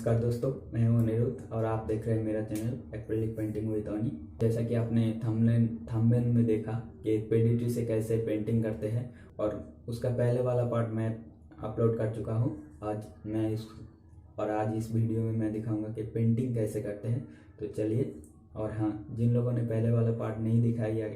नमस्कार दोस्तों, मैं हूं अनिरुद्ध और आप देख रहे हैं मेरा चैनल एक्रेलिक पेंटिंग विद अनी। जैसा कि आपने थंबनेल में देखा कि एक पेडिट्री से कैसे पेंटिंग करते हैं और उसका पहले वाला पार्ट मैं अपलोड कर चुका हूं। आज इस वीडियो में मैं दिखाऊंगा कि पेंटिंग कैसे करते हैं। तो चलिए, और हाँ, जिन लोगों ने पहले वाला पार्ट नहीं दिखाया या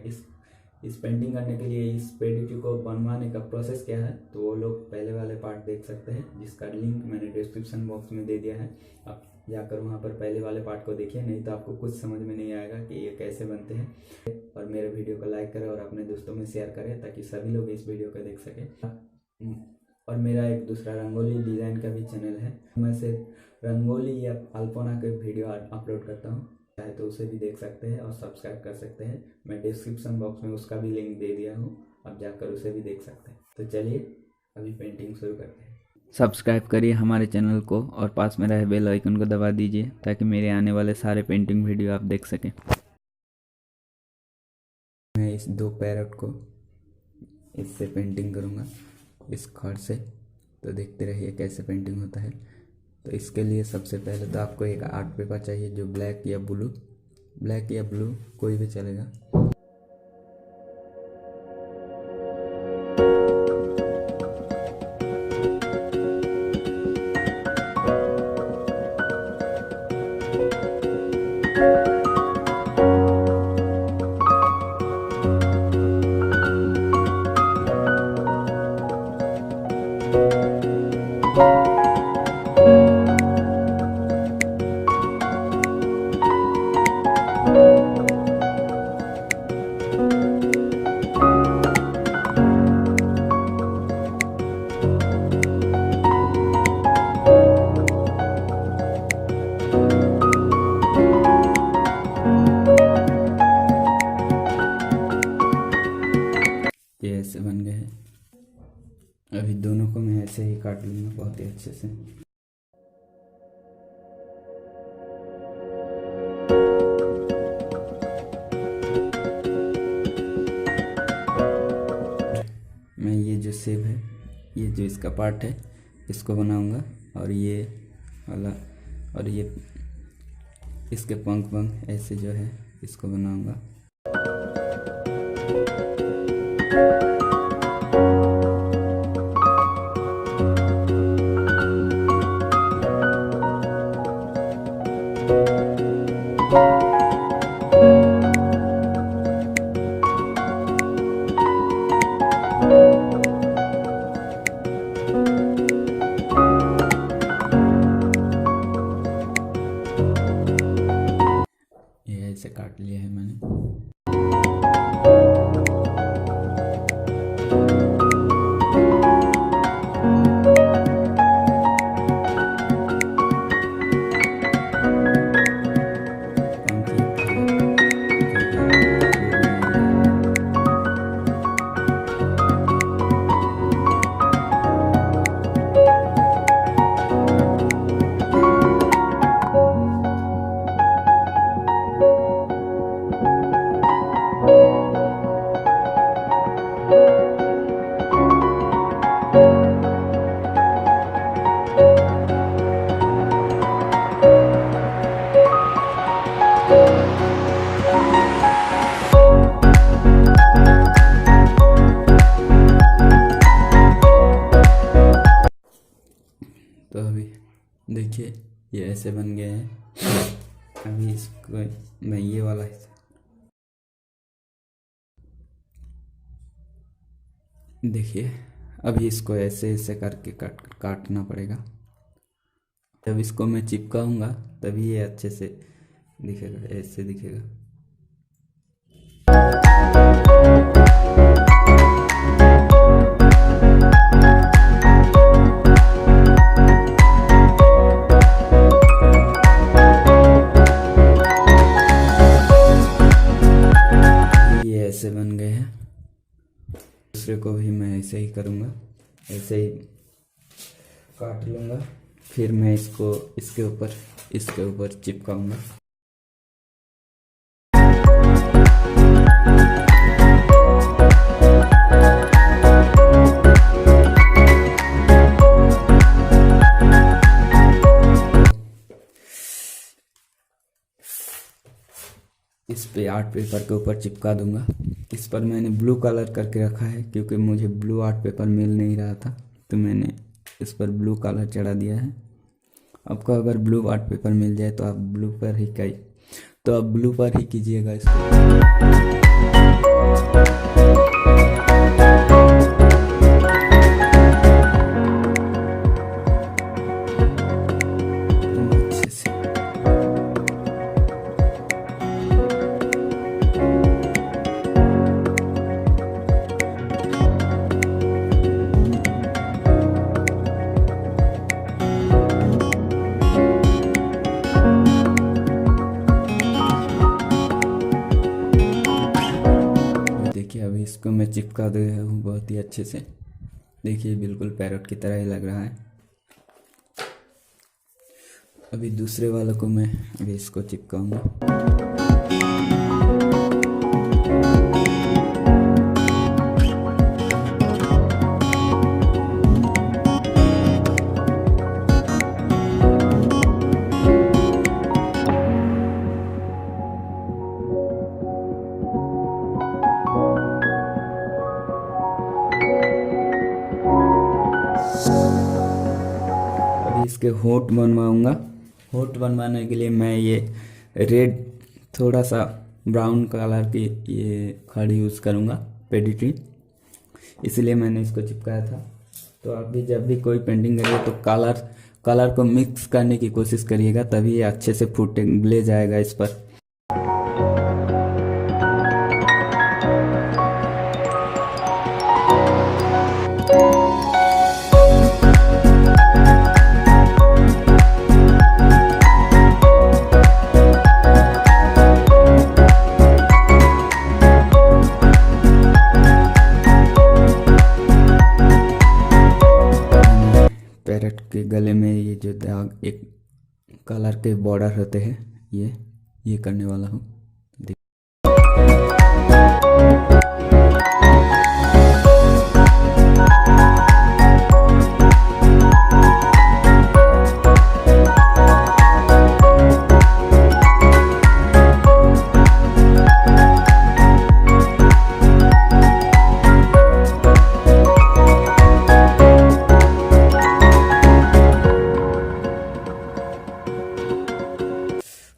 इस पेंटिंग करने के लिए इस पेडिट्री को बनवाने का प्रोसेस क्या है, तो वो लोग पहले वाले पार्ट देख सकते हैं, जिसका लिंक मैंने डिस्क्रिप्शन बॉक्स में दे दिया है। आप जाकर वहाँ पर पहले वाले पार्ट को देखिए, नहीं तो आपको कुछ समझ में नहीं आएगा कि ये कैसे बनते हैं। और मेरे वीडियो को लाइक करें और अपने दोस्तों में शेयर करें ताकि सभी लोग इस वीडियो को देख सकें। और मेरा एक दूसरा रंगोली डिज़ाइन का भी चैनल है, मैं सिर्फ रंगोली या अल्पना के वीडियो अपलोड करता हूँ, चाहे तो उसे भी देख सकते हैं और सब्सक्राइब कर सकते हैं। मैं डिस्क्रिप्शन बॉक्स में उसका भी लिंक दे दिया हूँ, आप जाकर उसे भी देख सकते हैं। तो चलिए अभी पेंटिंग शुरू करते हैं। सब्सक्राइब करिए हमारे चैनल को और पास में रहे बेल आइकन को दबा दीजिए ताकि मेरे आने वाले सारे पेंटिंग वीडियो आप देख सकें। मैं इस दो पैरट को इससे पेंटिंग करूँगा, इस कार्ड से। तो देखते रहिए कैसे पेंटिंग होता है। तो इसके लिए सबसे पहले तो आपको एक आर्ट पेपर चाहिए जो ब्लैक या ब्लू कोई भी चलेगा। ये ऐसे बन गए हैं। अभी दोनों को मैं ऐसे ही काट लूँगा बहुत ही अच्छे से। मैं ये जो सेब है, ये जो इसका पार्ट है, इसको बनाऊँगा और ये वाला और ये इसके पंख ऐसे जो है इसको बनाऊँगा। ये ऐसे काट लिया है मैंने। तो अभी देखिए ये ऐसे बन गए हैं। अभी इसको मैं ये वाला हिस्सा देखिए, अभी इसको ऐसे ऐसे करके काटना पड़ेगा। जब इसको मैं चिपकाऊंगा तभी ये अच्छे से दिखेगा, ऐसे दिखेगा। ऐसे बन गए हैं। दूसरे को भी मैं ऐसे ही करूँगा, ऐसे ही काट लूँगा, फिर मैं इसको इसके ऊपर चिपकाऊँगा। इस पे आर्ट पेपर के ऊपर चिपका दूंगा। इस पर मैंने ब्लू कलर करके रखा है क्योंकि मुझे ब्लू आर्ट पेपर मिल नहीं रहा था, तो मैंने इस पर ब्लू कलर चढ़ा दिया है। आपको अगर ब्लू आर्ट पेपर मिल जाए तो आप ब्लू पर ही कीजिएगा इसको। देखिए अभी इसको मैं चिपका दिया हूँ बहुत ही अच्छे से। देखिए बिल्कुल पैरट की तरह ही लग रहा है। अभी दूसरे वाले को मैं अभी इसको चिपकाऊंगा। इसके होठ बनवाऊंगा। होठ बनवाने के लिए मैं ये रेड थोड़ा सा ब्राउन कलर की ये खड़ी यूज़ करूँगा पेडिट्री, इसलिए मैंने इसको चिपकाया था। तो आप भी जब भी कोई पेंटिंग करिए तो कलर को मिक्स करने की कोशिश करिएगा, तभी ये अच्छे से ले जाएगा इस पर। पैरट के गले में ये जो दाग एक कलर के बॉर्डर होते हैं, ये करने वाला हूँ।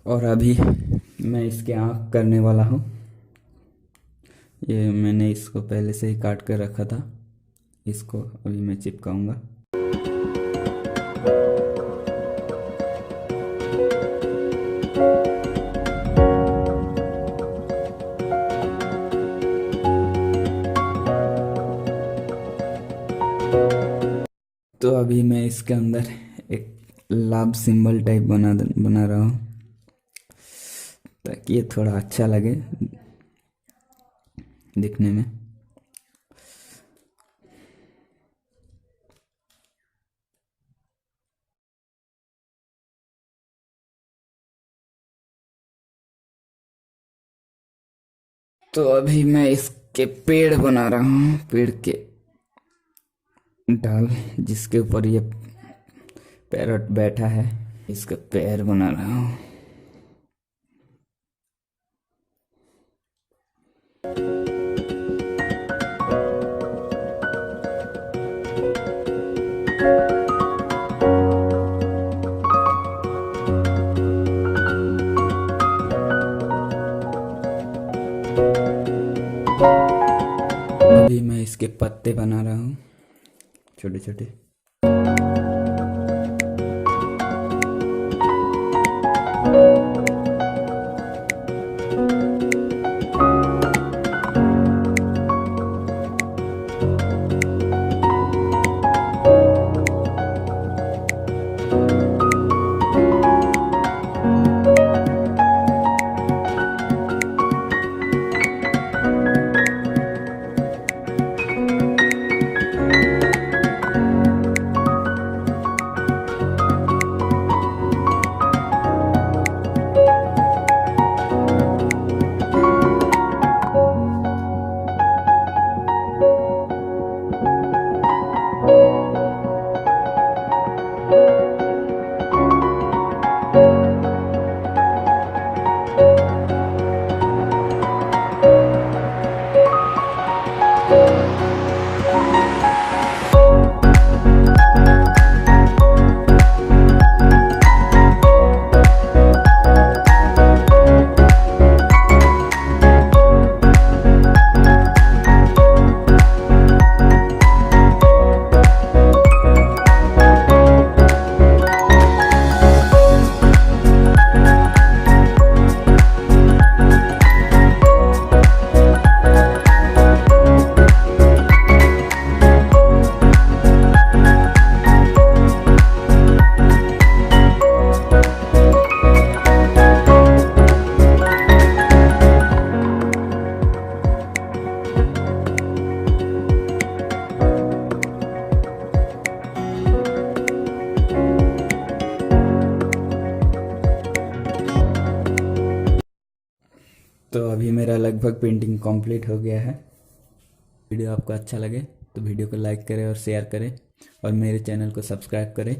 और अभी मैं इसके आँख करने वाला हूँ। ये मैंने इसको पहले से ही काट कर रखा था, इसको अभी मैं चिपकाऊंगा। तो अभी मैं इसके अंदर एक लव सिंबल टाइप बना रहा हूँ ताकि ये थोड़ा अच्छा लगे दिखने में। तो अभी मैं इसके पेड़ बना रहा हूँ, पेड़ के डाल जिसके ऊपर ये पैरट बैठा है, इसका पैर बना रहा हूँ। अभी मैं इसके पत्ते बना रहा हूँ छोटे छोटे। तो अभी मेरा लगभग पेंटिंग कंप्लीट हो गया है। वीडियो आपको अच्छा लगे तो वीडियो को लाइक करें और शेयर करें और मेरे चैनल को सब्सक्राइब करें।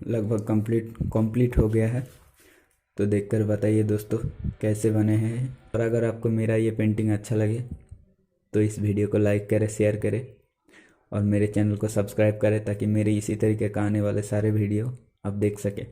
लगभग कंप्लीट हो गया है। तो देखकर बताइए दोस्तों कैसे बने हैं। और अगर आपको मेरा ये पेंटिंग अच्छा लगे तो इस वीडियो को लाइक करें, शेयर करें और मेरे चैनल को सब्सक्राइब करें ताकि मेरे इसी तरीके का आने वाले सारे वीडियो आप देख सकें।